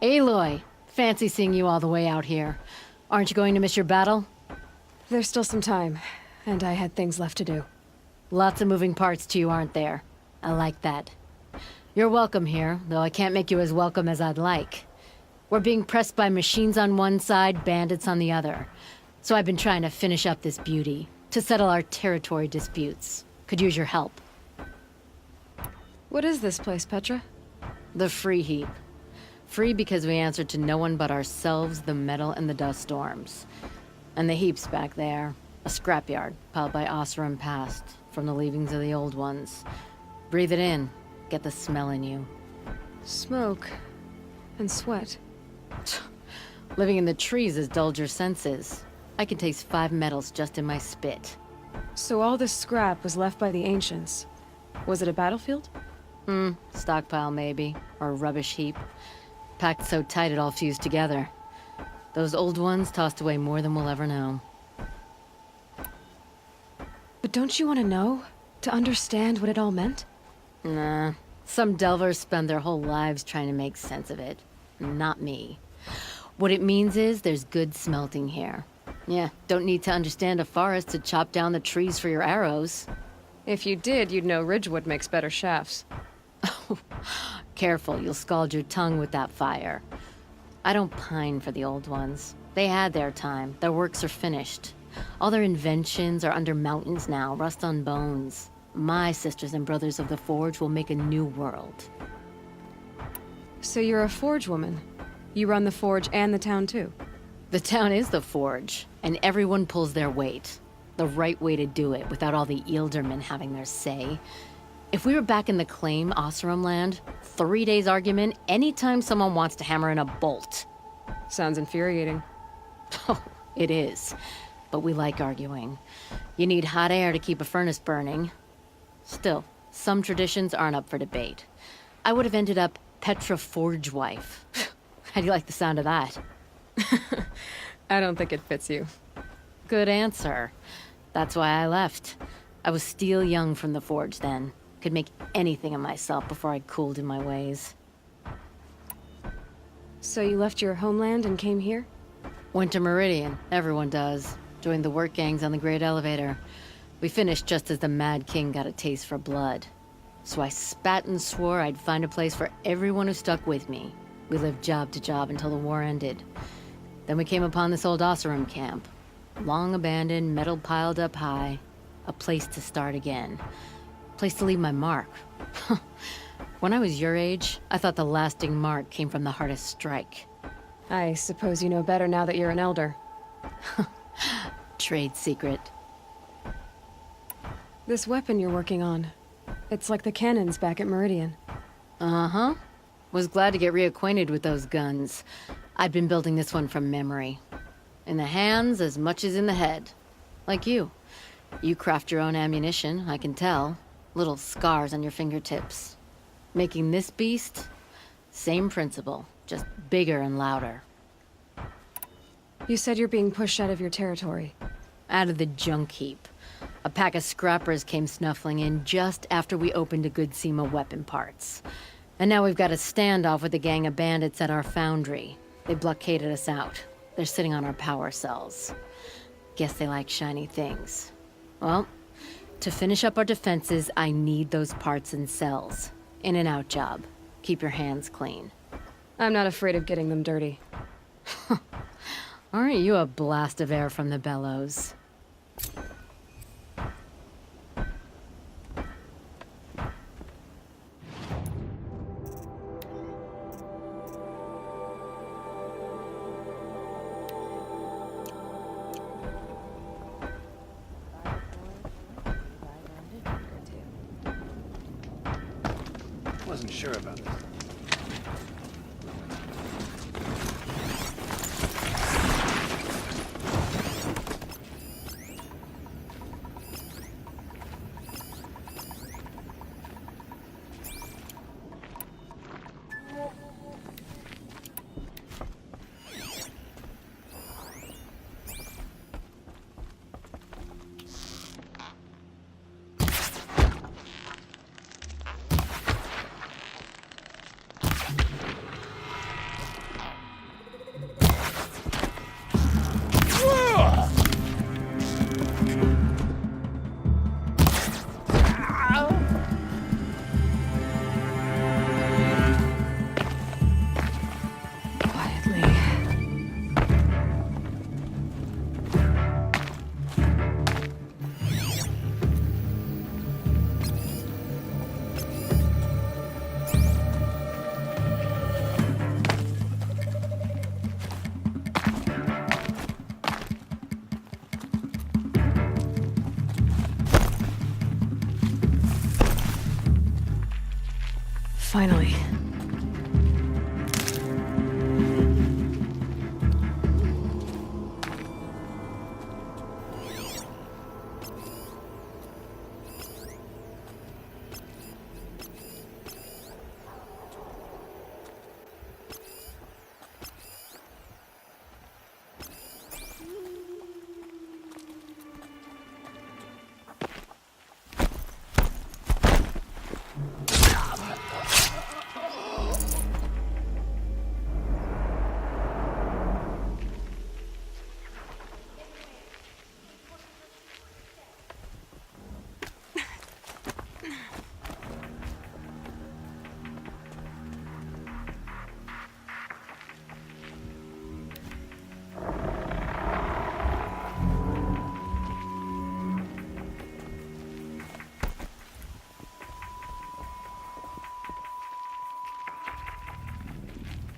Aloy, fancy seeing you all the way out here. Aren't you going to miss your battle? There's still some time, and I had things left to do. Lots of moving parts to you, aren't there? I like that. You're welcome here, though I can't make you as welcome as I'd like. We're being pressed by machines on one side, bandits on the other. So I've been trying to finish up this beauty, to settle our territory disputes. Could use your help. What is this place, Petra? The Free Heap. Free because we answer to no one but ourselves, the metal, and the dust storms. And the heap's back there. A scrapyard, piled by Oseram past, from the leavings of the old ones. Breathe it in. Get the smell in you. Smoke. And sweat. Living in the trees has dulled your senses. I can taste 5 metals just in my spit. So all this scrap was left by the ancients. Was it a battlefield? Stockpile maybe. Or a rubbish heap. Packed so tight it all fused together. Those old ones tossed away more than we'll ever know. But don't you want to know? To understand what it all meant? Nah. Some delvers spend their whole lives trying to make sense of it. Not me. What it means is there's good smelting here. Yeah, don't need to understand a forest to chop down the trees for your arrows. If you did, you'd know Ridgewood makes better shafts. Careful, you'll scald your tongue with that fire. I don't pine for the old ones. They had their time. Their works are finished. All their inventions are under mountains now, rust on bones. My sisters and brothers of the Forge will make a new world. So you're a Forge woman. You run the Forge and the town too. The town is the Forge, and everyone pulls their weight. The right way to do it, without all the Ealdermen having their say. If we were back in the claim, Oseram land, 3 days argument anytime someone wants to hammer in a bolt. Sounds infuriating. Oh, it is. But we like arguing. You need hot air to keep a furnace burning. Still, some traditions aren't up for debate. I would have ended up Petra Forge wife. How do you like the sound of that? I don't think it fits you. Good answer. That's why I left. I was still young from the Forge then. Could make anything of myself before I cooled in my ways. So you left your homeland and came here? Went to Meridian. Everyone does. Joined the work gangs on the Great Elevator. We finished just as the Mad King got a taste for blood. So I spat and swore I'd find a place for everyone who stuck with me. We lived job to job until the war ended. Then we came upon this old Oseram camp. Long abandoned, metal piled up high. A place to start again. Place to leave my mark. When I was your age, I thought the lasting mark came from the hardest strike. I suppose you know better now that you're an elder. Trade secret. This weapon you're working on. It's like the cannons back at Meridian. Uh-huh. Was glad to get reacquainted with those guns. I'd been building this one from memory. In the hands as much as in the head. Like you. You craft your own ammunition, I can tell. Little scars on your fingertips. Making this beast? Same principle, just bigger and louder. You said you're being pushed out of your territory. Out of the junk heap. A pack of scrappers came snuffling in just after we opened a good seam of weapon parts. And now we've got a standoff with a gang of bandits at our foundry. They blockaded us out. They're sitting on our power cells. Guess they like shiny things. Well, to finish up our defenses, I need those parts and cells. In and out job. Keep your hands clean. I'm not afraid of getting them dirty. Aren't you a blast of air from the bellows? Wasn't sure about this. Finally.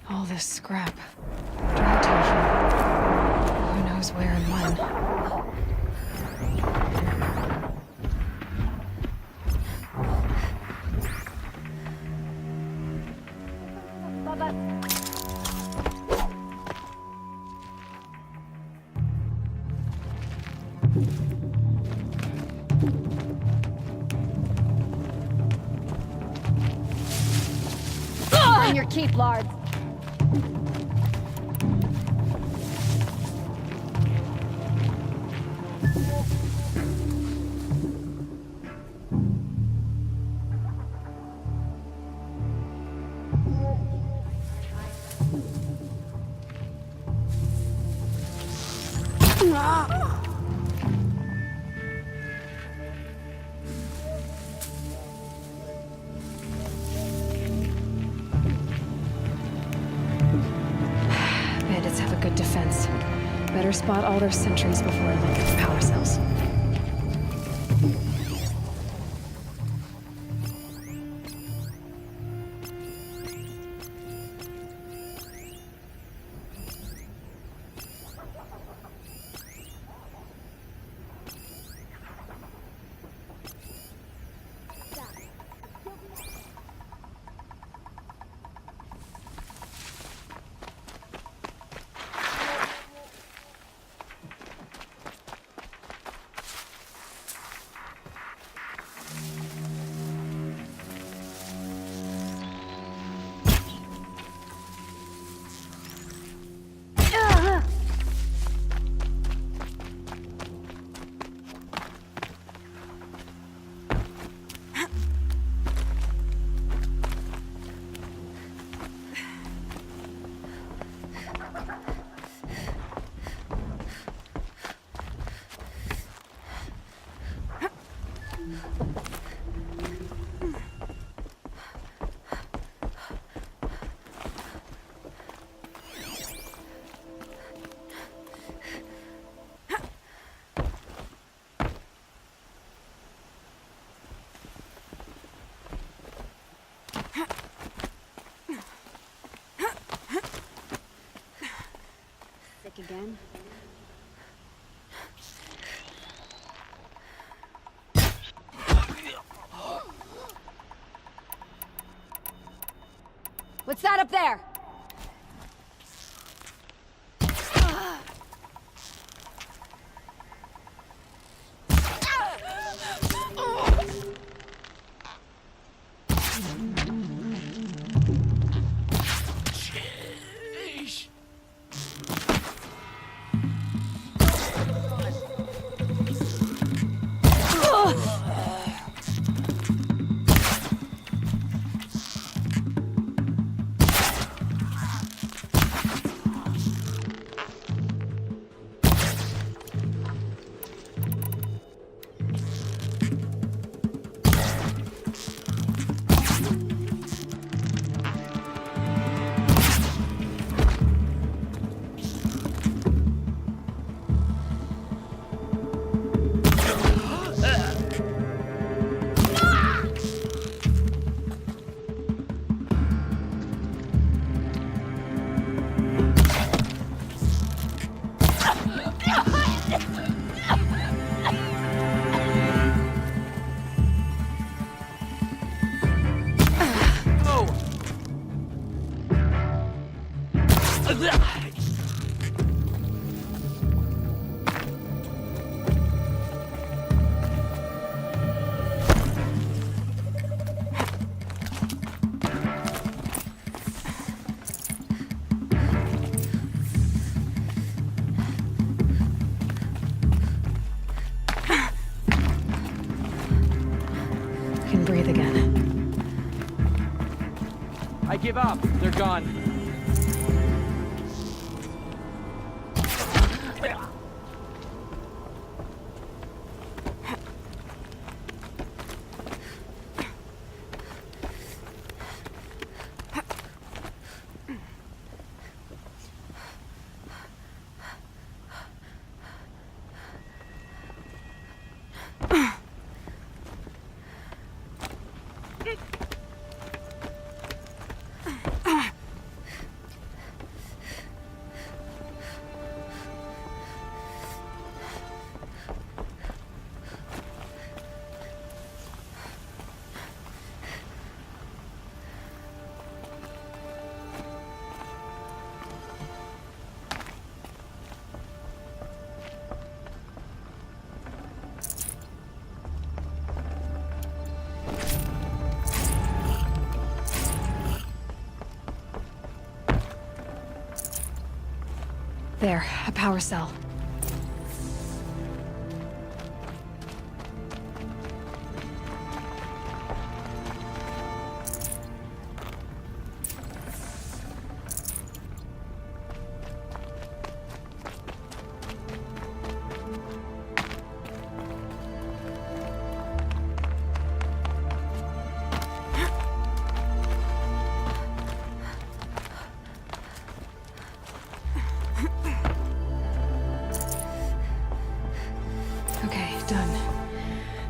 All this scrap. Dragged here from who knows where and when. On your keep, Lard. Bandits have a good defense. Better spot all their sentries before I look at the power cells. Again? What's that up there? Can breathe again. I give up. They're gone. There, a power cell. Okay, done.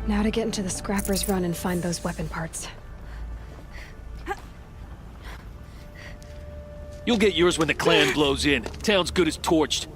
Now to get into the Scrapper's Run and find those weapon parts. You'll get yours when the clan blows in. Town's good as torched.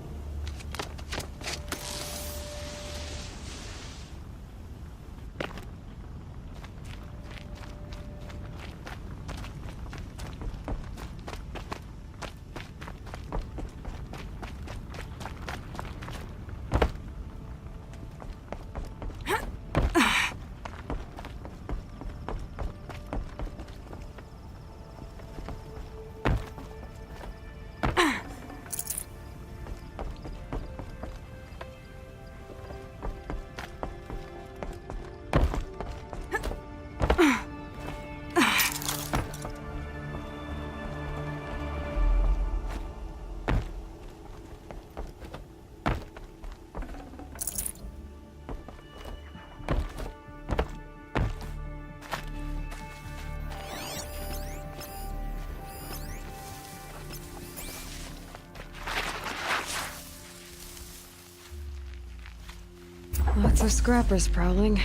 Lots of scrappers prowling.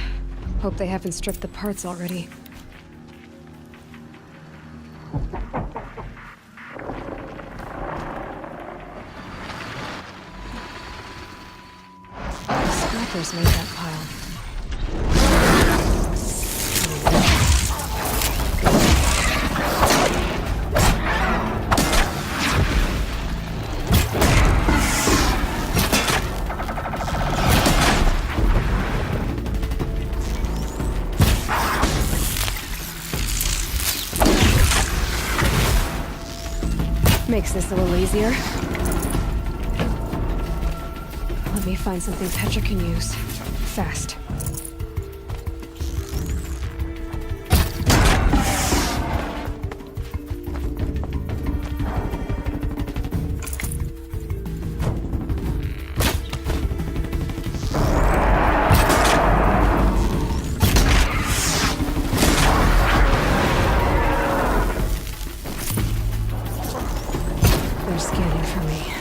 Hope they haven't stripped the parts already. The scrappers made that pile. Makes this a little easier. Let me find something Petra can use. Fast. They're scanning for me.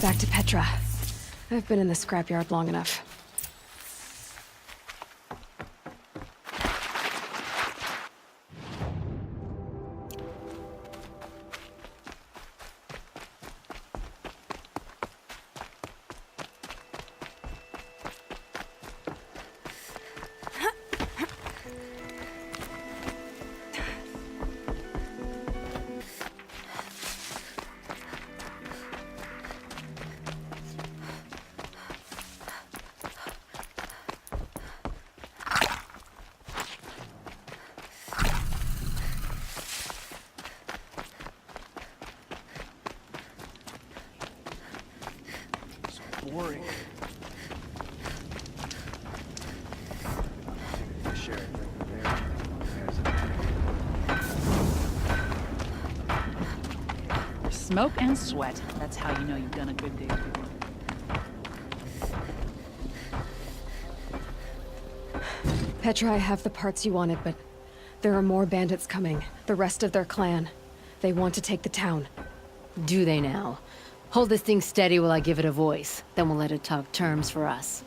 back to Petra. I've been in the scrapyard long enough. Boring. Sure. Smoke and sweat. That's how you know you've done a good day's work. Petra, I have the parts you wanted, but there are more bandits coming. The rest of their clan. They want to take the town. Do they now? Hold this thing steady while I give it a voice. Then we'll let it talk terms for us.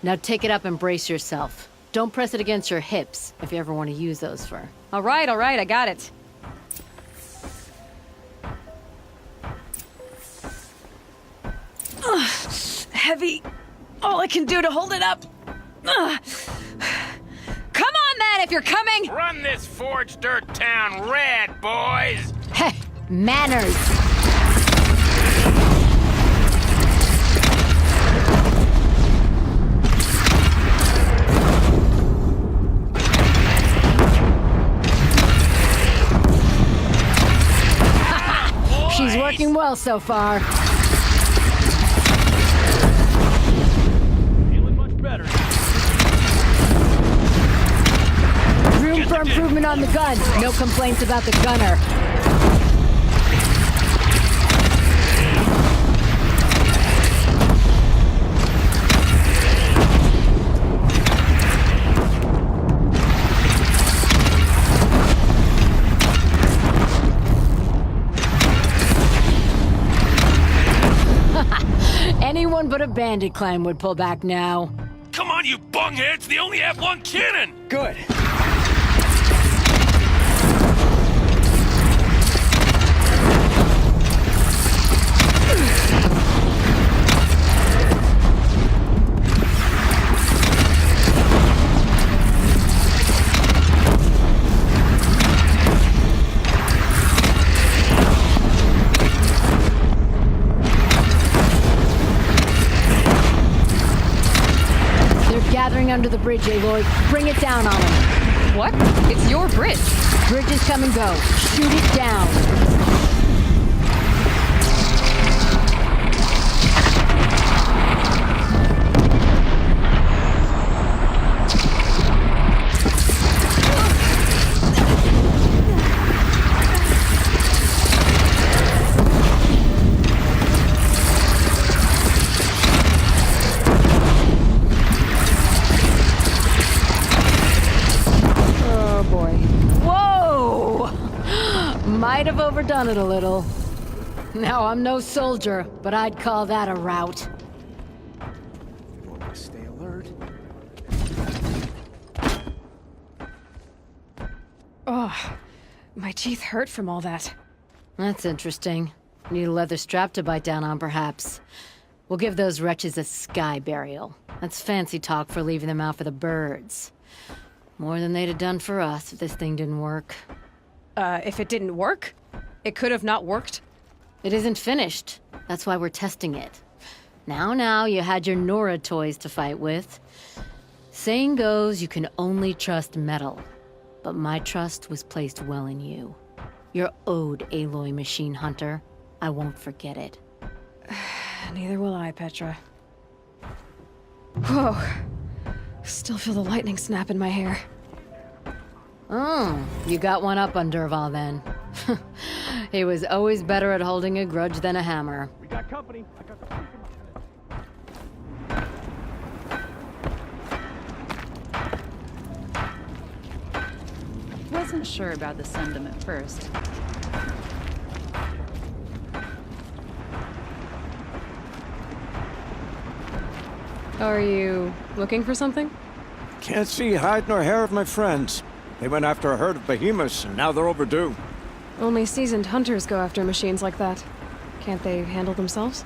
Now take it up and brace yourself. Don't press it against your hips if you ever want to use those for... All right, I got it. Heavy. All I can do to hold it up. Come on, then, if you're coming! Run this forged dirt town red, boys! Heh! Manners! She's working well so far. Feeling much better. Room for improvement on the gun. No complaints about the gunner. Anyone but a bandit clan would pull back now. Come on, you bungheads! They only have one cannon! Good. Gathering under the bridge, Aloy. Bring it down on them. What? It's your bridge. Bridges come and go. Shoot it down. Might have overdone it a little. Now, I'm no soldier, but I'd call that a rout. You want me to stay alert? Oh, my teeth hurt from all that. That's interesting. Need a leather strap to bite down on, perhaps. We'll give those wretches a sky burial. That's fancy talk for leaving them out for the birds. More than they'd have done for us if this thing didn't work. If it didn't work? It could have not worked? It isn't finished. That's why we're testing it. Now, you had your Nora toys to fight with. Saying goes, you can only trust metal. But my trust was placed well in you. You're owed, Aloy Machine Hunter. I won't forget it. Neither will I, Petra. Whoa. Still feel the lightning snap in my hair. Oh, you got one up on Durval then. He was always better at holding a grudge than a hammer. We got company. I got the freaking... Wasn't sure about the send them at first. Are you looking for something? Can't see hide nor hair of my friends. They went after a herd of behemoths, and now they're overdue. Only seasoned hunters go after machines like that. Can't they handle themselves?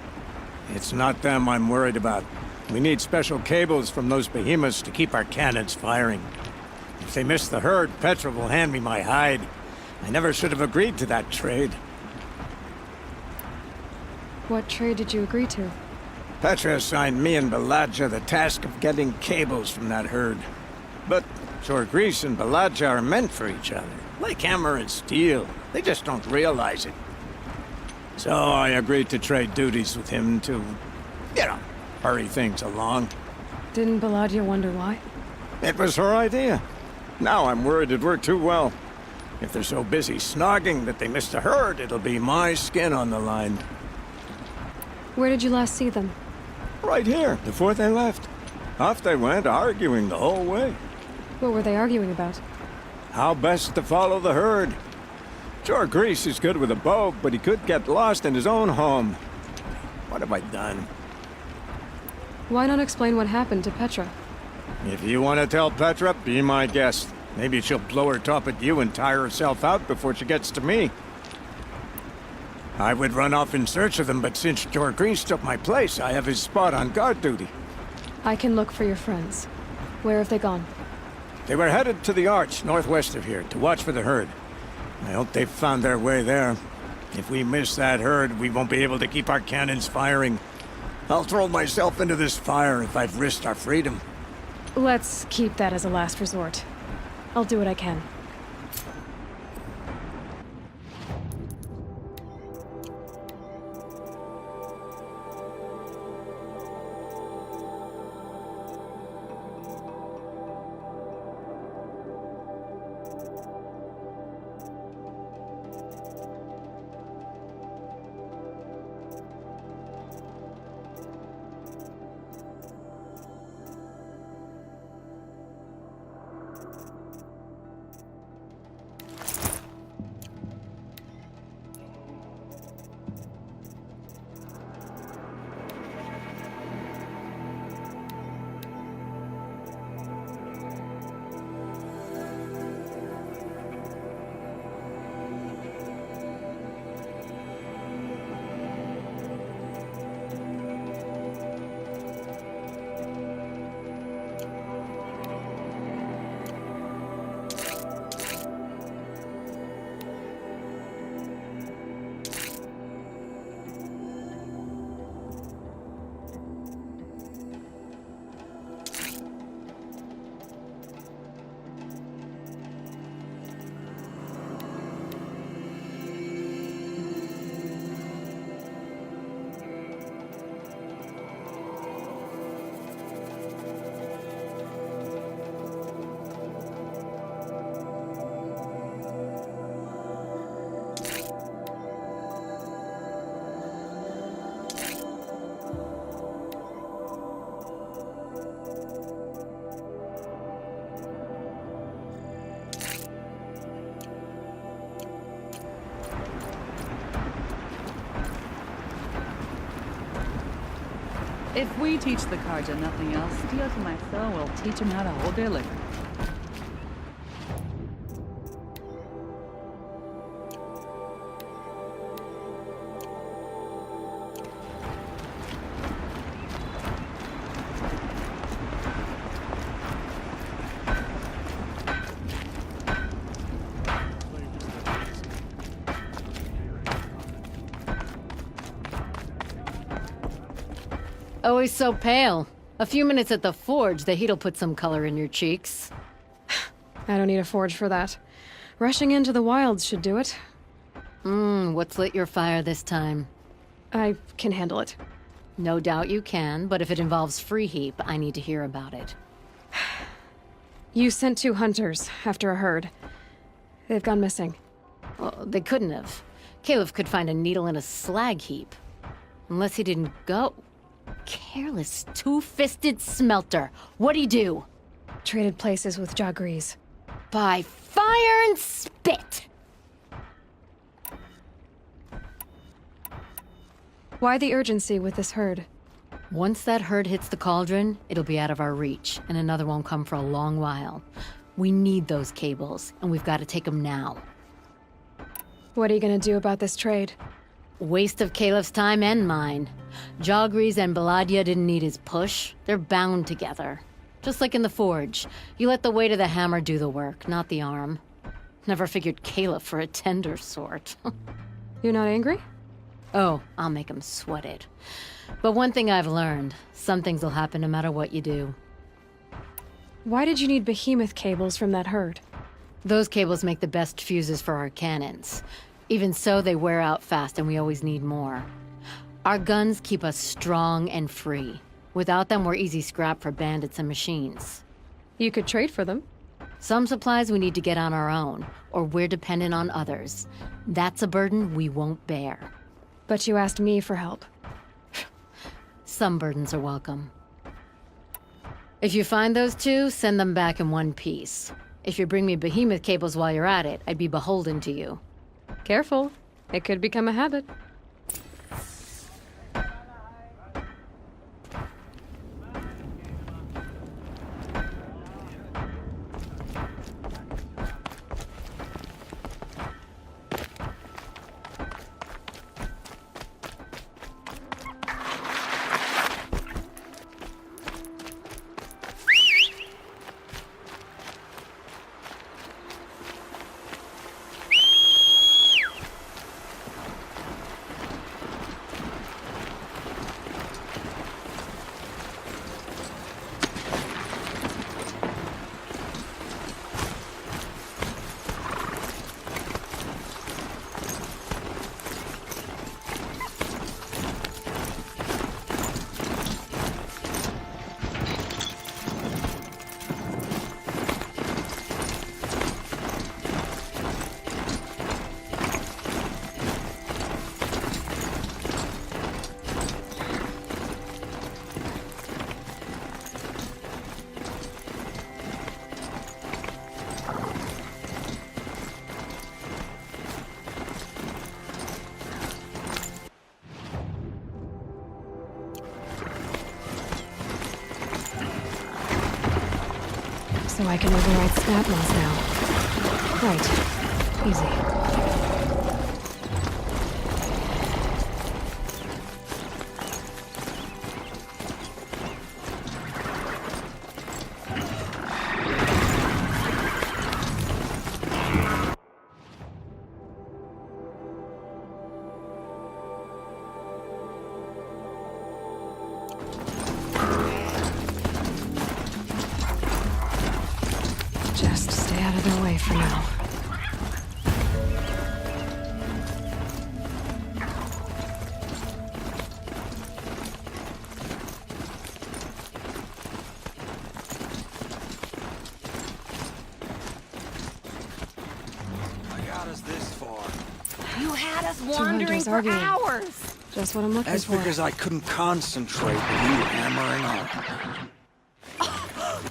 It's not them I'm worried about. We need special cables from those behemoths to keep our cannons firing. If they miss the herd, Petra will hand me my hide. I never should have agreed to that trade. What trade did you agree to? Petra assigned me and Baladja the task of getting cables from that herd. But Jorgris and Baladja are meant for each other, like hammer and steel. They just don't realize it. So I agreed to trade duties with him to, hurry things along. Didn't Baladja wonder why? It was her idea. Now I'm worried it worked too well. If they're so busy snogging that they missed the herd, it'll be my skin on the line. Where did you last see them? Right here, before they left. Off they went, arguing the whole way. What were they arguing about? How best to follow the herd. Jorgris is good with a bow, but he could get lost in his own home. What have I done? Why not explain what happened to Petra? If you want to tell Petra, be my guest. Maybe she'll blow her top at you and tire herself out before she gets to me. I would run off in search of them, but since Jorgris took my place, I have his spot on guard duty. I can look for your friends. Where have they gone? They were headed to the Arch, northwest of here, to watch for the herd. I hope they've found their way there. If we miss that herd, we won't be able to keep our cannons firing. I'll throw myself into this fire if I've risked our freedom. Let's keep that as a last resort. I'll do what I can. If we teach the Karja nothing else, Dios and myself will teach them how to hold their liquor. Always so pale. A few minutes at the forge, the heat'll put some color in your cheeks. I don't need a forge for that. Rushing into the wilds should do it. What's lit your fire this time? I can handle it. No doubt you can, but if it involves free heap, I need to hear about it. You sent 2 hunters after a herd. They've gone missing. Well, they couldn't have. Caleb could find a needle in a slag heap. Unless he didn't go. Careless, two-fisted smelter. What'd he do? Traded places with Jagris. By fire and spit! Why the urgency with this herd? Once that herd hits the cauldron, it'll be out of our reach, and another won't come for a long while. We need those cables, and we've got to take them now. What are you gonna do about this trade? Waste of Caleb's time and mine. Jogris and Baladia didn't need his push. They're bound together. Just like in the forge. You let the weight of the hammer do the work, not the arm. Never figured Caleb for a tender sort. You're not angry? Oh, I'll make him sweat it. But one thing I've learned, some things will happen no matter what you do. Why did you need behemoth cables from that herd? Those cables make the best fuses for our cannons. Even so, they wear out fast and we always need more. Our guns keep us strong and free. Without them, we're easy scrap for bandits and machines. You could trade for them. Some supplies we need to get on our own, or we're dependent on others. That's a burden we won't bear. But you asked me for help. Some burdens are welcome. If you find those two, send them back in one piece. If you bring me behemoth cables while you're at it, I'd be beholden to you. Careful. It could become a habit. So I can override snap laws now. Right. Easy. Just stay out of their way for now. I got us this far. You had us Two wandering hunters for arguing. hours. Just what I'm looking That's for. because I couldn't concentrate with you hammering on.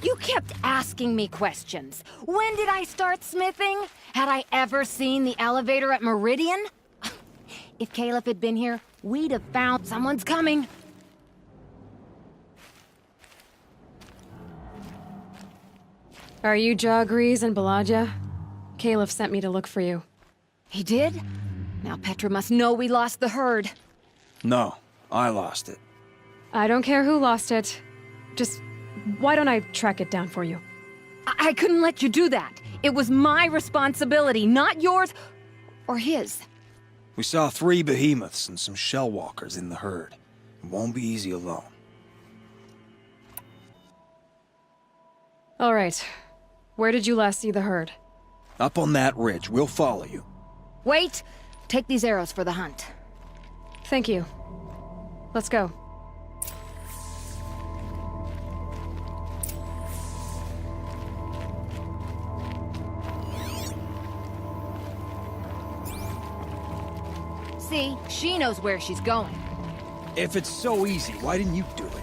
You kept asking me questions. When did I start smithing? Had I ever seen the elevator at Meridian? If Caleb had been here, we'd have found someone's coming. Are you Jogris and Baladia? Caleb sent me to look for you. He did? Now Petra must know we lost the herd. No, I lost it. I don't care who lost it. Just, why don't I track it down for you? I couldn't let you do that. It was my responsibility, not yours or his. We saw 3 behemoths and some shell walkers in the herd. It won't be easy alone. All right. Where did you last see the herd? Up on that ridge, we'll follow you. Wait! Take these arrows for the hunt. Thank you. Let's go. See, she knows where she's going. If it's so easy, why didn't you do it?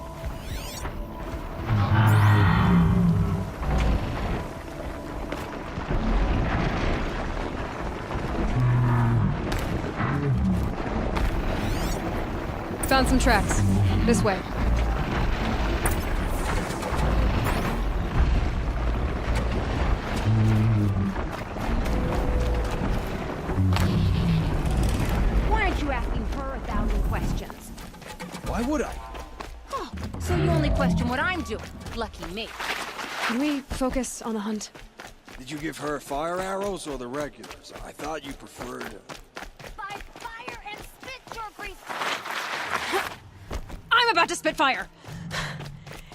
Found some tracks. This way. questions. Why would I? Oh, so you only question what I'm doing. Lucky me. Can we focus on the hunt? Did you give her fire arrows or the regulars? I thought you preferred... By fire and spit your grease. I'm about to spit fire!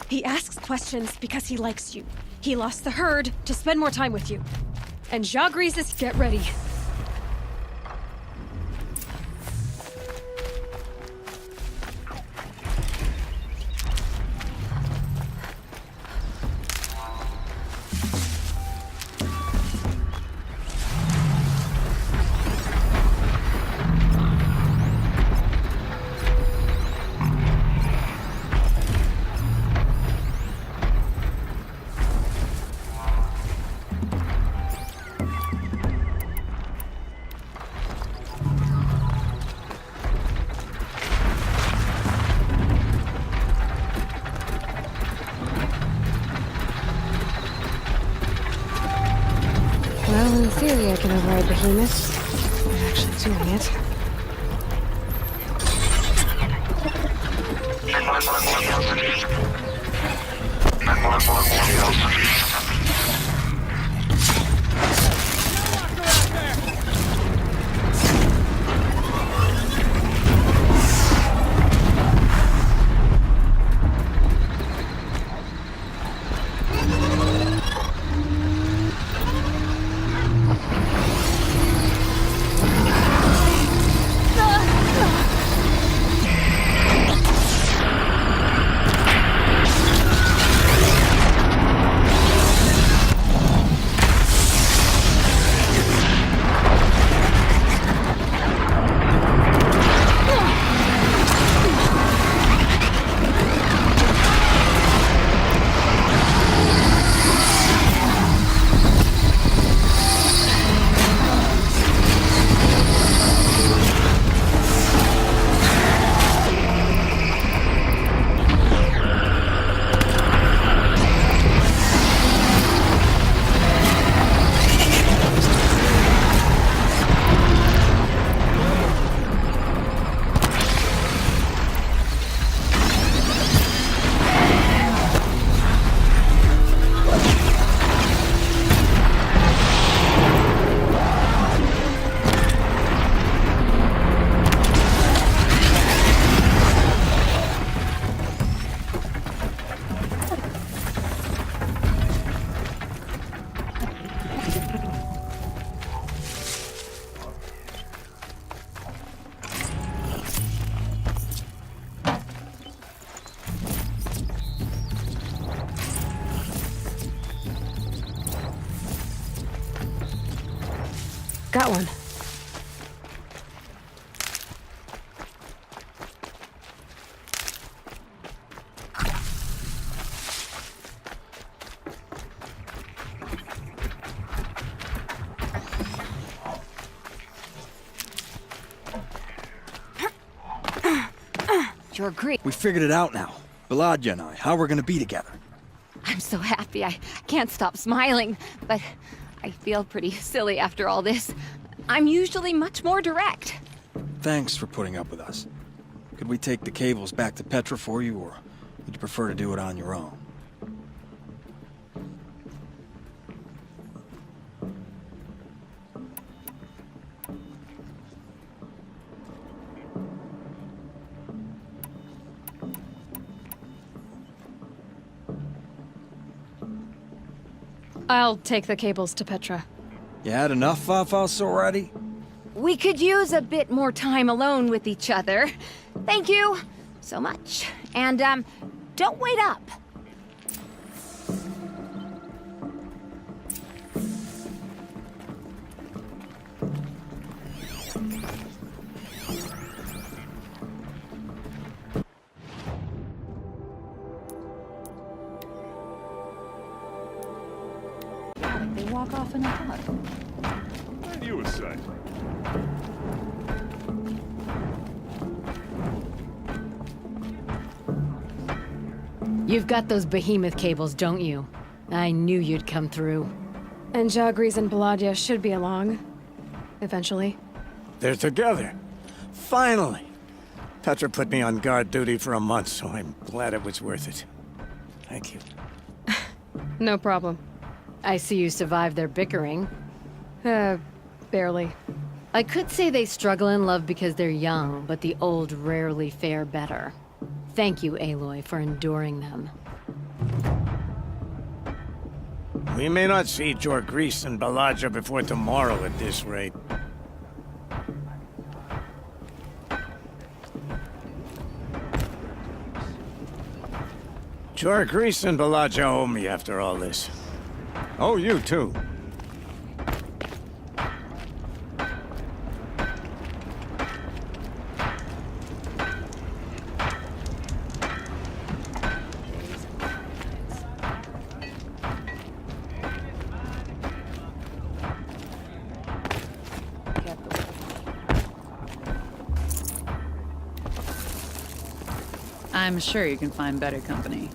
He asks questions because he likes you. He lost the herd to spend more time with you. And Jagris is get ready. Well, in theory, I can override behemoths. I'm actually doing it. Got one. You're great. We figured it out now. Lucadio and I, how we're gonna be together. I'm so happy. I can't stop smiling, but I feel pretty silly after all this. I'm usually much more direct. Thanks for putting up with us. Could we take the cables back to Petra for you, or would you prefer to do it on your own? I'll take the cables to Petra. You had enough Fafas already? We could use a bit more time alone with each other. Thank you so much. And, don't wait up. They walk off in a hug. And you would say. You've got those behemoth cables, don't you? I knew you'd come through. And Jagris and Lucadio should be along. Eventually. They're together. Finally. Petra put me on guard duty for a month, so I'm glad it was worth it. Thank you. No problem. I see you survived their bickering. Barely. I could say they struggle in love because they're young, but the old rarely fare better. Thank you, Aloy, for enduring them. We may not see Jorgris and Balaja before tomorrow at this rate. Jorgris and Balaja owe me after all this. Oh, you too. I'm sure you can find better company.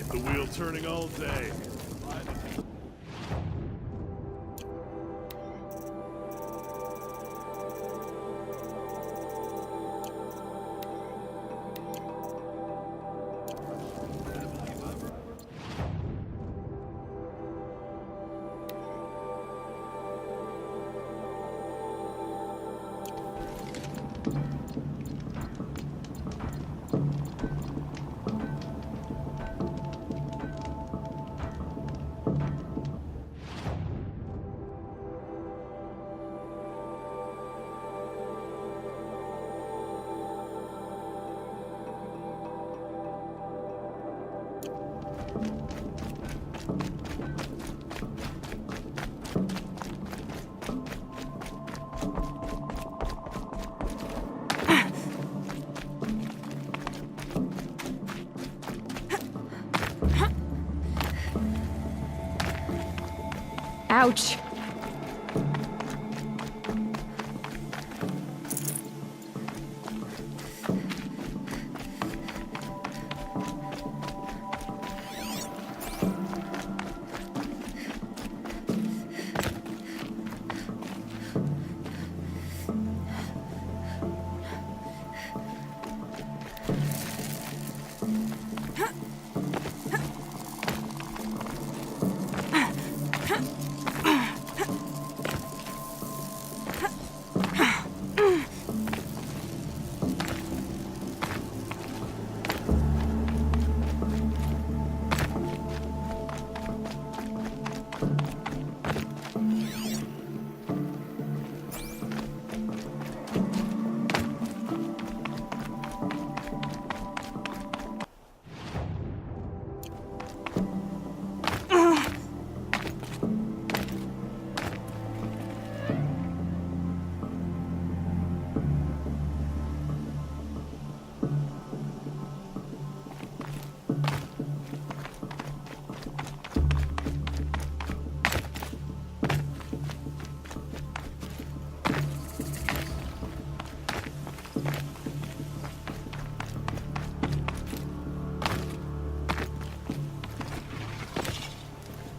The wheel turning all day. Ouch.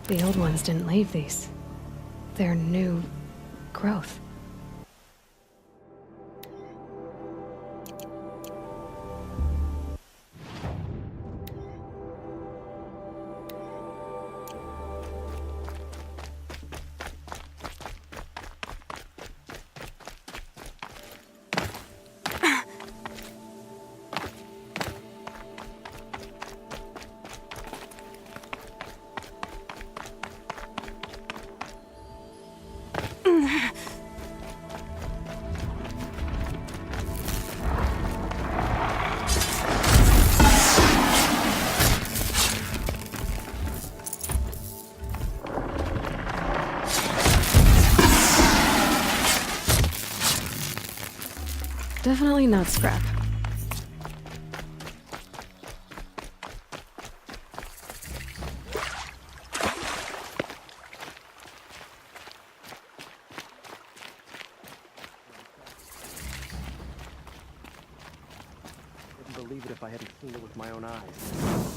The old ones didn't leave these. They're new growth. Definitely not scrap. Wouldn't believe it if I hadn't seen it with my own eyes.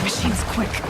Machine's quick.